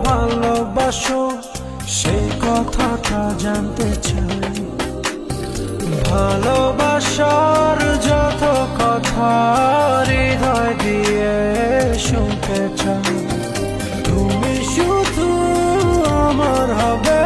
ভালোবাসো সেই কথাটা জানতে চাই। ভালোবাসার যত কথা হৃদয় দিয়ে শুনতে চাই। তুমি শুধু আমার হবে,